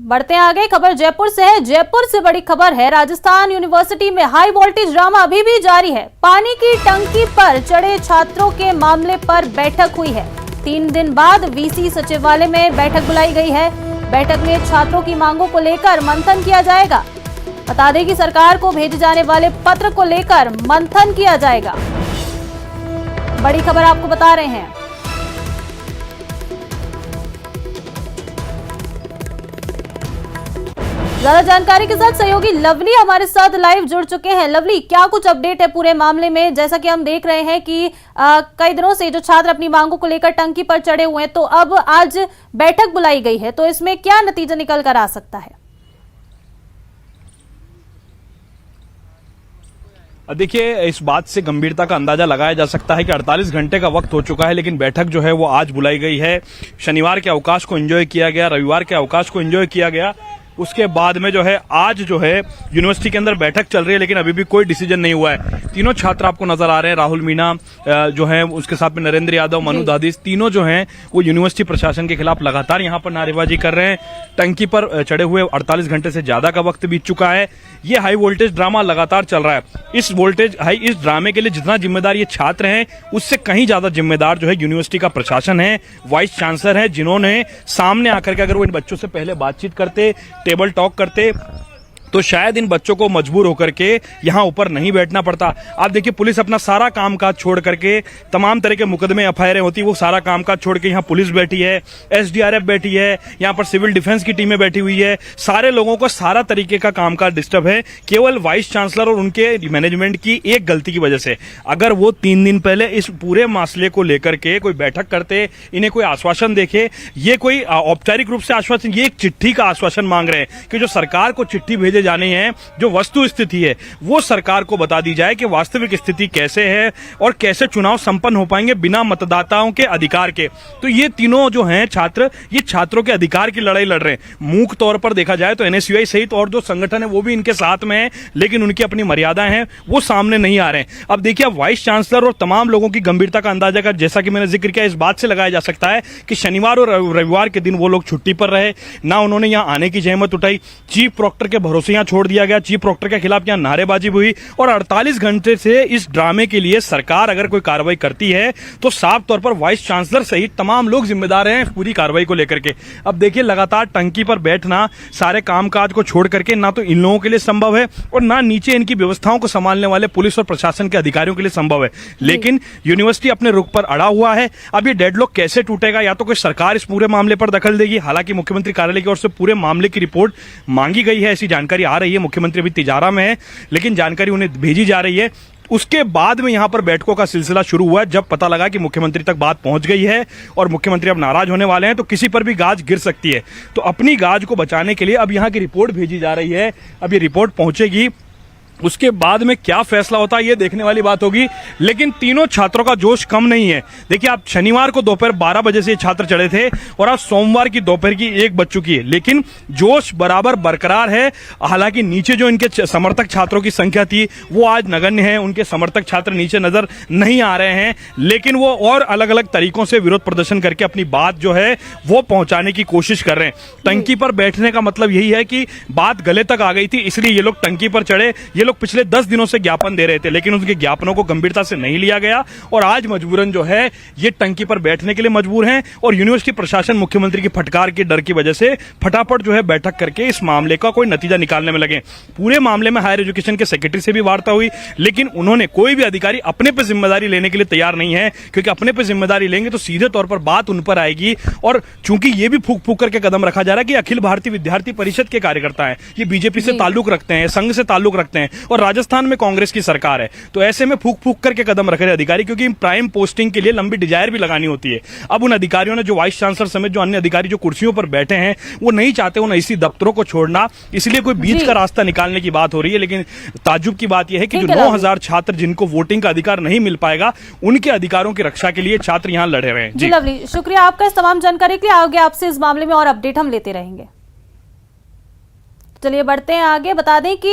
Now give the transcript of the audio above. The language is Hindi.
बढ़ते हैं आगे। खबर जयपुर से है। जयपुर से बड़ी खबर है, राजस्थान यूनिवर्सिटी में हाई वोल्टेज ड्रामा अभी भी जारी है। पानी की टंकी पर चढ़े छात्रों के मामले पर बैठक हुई है। 3 दिन बाद वीसी सचिवालय में बैठक बुलाई गई है। बैठक में छात्रों की मांगों को लेकर मंथन किया जाएगा। बता दें कि सरकार को भेजे जाने वाले पत्र को लेकर मंथन किया जाएगा। बड़ी खबर आपको बता रहे हैं। ज्यादा जानकारी के साथ सहयोगी लवली हमारे साथ लाइव जुड़ चुके हैं। लवली, क्या कुछ अपडेट है पूरे मामले में? जैसा कि हम देख रहे हैं कि कई दिनों से जो छात्र अपनी मांगों को लेकर टंकी पर चढ़े हुए हैं, तो अब आज बैठक बुलाई गई है, तो इसमें क्या नतीजा निकल कर आ सकता है? देखिए, इस बात से गंभीरता का अंदाजा लगाया जा सकता है कि 48 घंटे का वक्त हो चुका है, लेकिन बैठक जो है वो आज बुलाई गई है। शनिवार के अवकाश को एंजॉय किया गया, रविवार के अवकाश को एंजॉय किया गया। उसके बाद में जो है आज जो है यूनिवर्सिटी के अंदर बैठक चल रही है, लेकिन अभी भी कोई डिसीजन नहीं हुआ है। तीनों छात्र आपको नजर आ रहे हैं, राहुल मीणा जो है, उसके साथ में नरेंद्र यादव, मनु दादिस, तीनों जो हैं वो यूनिवर्सिटी प्रशासन के खिलाफ लगातार यहां पर नारेबाजी कर रहे हैं। टंकी पर चढ़े हुए 48 घंटे से ज्यादा का वक्त बीत चुका है। ये हाई वोल्टेज ड्रामा लगातार चल रहा है। इस ड्रामे के लिए जितना जिम्मेदार ये छात्र हैं, उससे कहीं ज्यादा जिम्मेदार जो है यूनिवर्सिटी का प्रशासन है, वाइस चांसलर है, जिन्होंने सामने आकर के अगर वो इन बच्चों से पहले बातचीत करते, टेबल टॉक करते, तो शायद इन बच्चों को मजबूर होकर के यहां ऊपर नहीं बैठना पड़ता। आप देखिए, पुलिस अपना सारा कामकाज छोड़ करके, तमाम तरह के मुकदमे एफआईआर होती है, वो सारा कामकाज छोड़ के यहां पुलिस बैठी है, एसडीआरएफ बैठी है, यहां पर सिविल डिफेंस की टीमें बैठी हुई है। सारे लोगों को सारा तरीके का कामकाज डिस्टर्ब है, केवल वाइस चांसलर और उनके मैनेजमेंट की एक गलती की वजह से। अगर वो 3 दिन पहले इस पूरे मसले को लेकर के कोई बैठक करते, इन्हें कोई आश्वासन देखे, ये कोई औपचारिक रूप से आश्वासन, ये एक चिट्ठी का आश्वासन मांग रहे हैं कि जो सरकार को चिट्ठी भेजे जाने हैं, जो वस्तु स्थिति है वो सरकार को बता दी जाए कि वास्तविक स्थिति कैसे है और कैसे चुनाव संपन्न हो पाएंगे बिना मतदाताओं के अधिकार के। तो ये तीनों जो हैं छात्र, ये छात्रों के अधिकार की लड़ाई लड़ रहे हैं। मूक तौर पर देखा जाए तो एनएसयूआई सहित और जो संगठन है वो भी इनके साथ में है, लेकिन उनकी अपनी मर्यादाएं हैं, वो सामने नहीं आ रहे हैं। अब देखिए, वाइस चांसलर और तमाम लोगों की गंभीरता का अंदाजा कर, जैसा कि मैंने जिक्र किया, इस बात से लगाया जा सकता है कि शनिवार और रविवार के दिन वो लोग छुट्टी पर रहे, ना उन्होंने यहां आने की जहमत उठाई। चीफ प्रॉक्टर के भरोसे यहां छोड़ दिया गया, चीफ प्रॉक्टर के खिलाफ यहां नारेबाजी हुई, और 48 घंटे से इस ड्रामे के लिए सरकार अगर कोई कार्रवाई करती है तो साफ तौर पर वाइस चांसलर सहित तमाम लोग जिम्मेदार हैं पूरी कार्रवाई को लेकर के। अब देखिए, लगातार टंकी पर बैठना सारे कामकाज को छोड़ करके ना तो इन लोगों के लिए संभव है और ना नीचे इनकी व्यवस्थाओं को संभालने वाले पुलिस और प्रशासन के अधिकारियों के लिए संभव है। लेकिन यूनिवर्सिटी अपने रुख पर अड़ा हुआ है। अब ये डेडलॉक कैसे टूटेगा? या तो कोई सरकार इस पूरे मामले पर दखल देगी, हालांकि मुख्यमंत्री कार्यालय की ओर से पूरे मामले की रिपोर्ट मांगी गई है, ऐसी जानकारी आ रही है। मुख्यमंत्री अभी तिजारा में है, लेकिन जानकारी उन्हें भेजी जा रही है। उसके बाद में यहां पर बैठकों का सिलसिला शुरू हुआ, जब पता लगा कि मुख्यमंत्री तक बात पहुंच गई है और मुख्यमंत्री अब नाराज होने वाले हैं, तो किसी पर भी गाज गिर सकती है। तो अपनी गाज को बचाने के लिए अब यहां की रिपोर्ट भेजी जा रही है। अब ये रिपोर्ट पहुंचेगी, उसके बाद में क्या फैसला होता है ये देखने वाली बात होगी। लेकिन तीनों छात्रों का जोश कम नहीं है। देखिए, आप शनिवार को दोपहर 12 बजे से छात्र चढ़े थे और आज सोमवार की दोपहर की 1 बज चुकी है, लेकिन जोश बराबर बरकरार है। हालांकि नीचे जो इनके समर्थक छात्रों की संख्या थी वो आज नगण्य है, उनके समर्थक छात्र नीचे नजर नहीं आ रहे हैं, लेकिन वो और अलग अलग तरीकों से विरोध प्रदर्शन करके अपनी बात जो है वो पहुंचाने की कोशिश कर रहे हैं। टंकी पर बैठने का मतलब यही है कि बात गले तक आ गई थी, इसलिए ये लोग टंकी पर चढ़े। ये लोग पिछले 10 दिनों से ज्ञापन दे रहे थे, लेकिन उनके ज्ञापनों को गंभीरता से नहीं लिया गया और आज मजबूरन जो है ये टंकी पर बैठने के लिए मजबूर हैं। और यूनिवर्सिटी प्रशासन मुख्यमंत्री की फटकार के डर की वजह से फटाफट जो है बैठक करके इस मामले का कोई नतीजा निकालने में लगे। पूरे मामले में हायर एजुकेशन के सेक्रेटरी से भी वार्ता हुई, लेकिन उन्होंने कोई भी अधिकारी अपने पर जिम्मेदारी लेने के लिए तैयार नहीं है, क्योंकि अपने पर जिम्मेदारी लेंगे तो सीधे तौर पर बात उन पर आएगी। और चूंकि ये भी फूक फूक करके कदम रखा जा रहा है कि अखिल भारतीय विद्यार्थी परिषद के कार्यकर्ता है, ये बीजेपी से ताल्लुक रखते हैं, संघ से ताल्लुक रखते हैं और राजस्थान में कांग्रेस की सरकार है, तो ऐसे में फूक फूक करके कदम रख रहे अधिकारी, क्योंकि प्राइम पोस्टिंग के लिए लंबी डिजायर भी लगानी होती है। अब उन अधिकारियों ने, जो वाइस चांसलर समेत जो अन्य अधिकारी जो कुर्सियों पर बैठे हैं, वो नहीं चाहते उन ऐसी दफ्तरों को छोड़ना, इसलिए कोई बीच का रास्ता निकालने की बात हो रही है। लेकिन ताज्जुब की बात यह है कि जो 9000 छात्र जिनको वोटिंग का अधिकार नहीं मिल पाएगा, उनके अधिकारों की रक्षा के लिए छात्र यहां लड़े रहे हैं। जी लवली, शुक्रिया आपका इस तमाम जानकारी के लिए। आगे आपसे इस मामले में और अपडेट हम लेते रहेंगे। चलिए बढ़ते हैं आगे। बता दें कि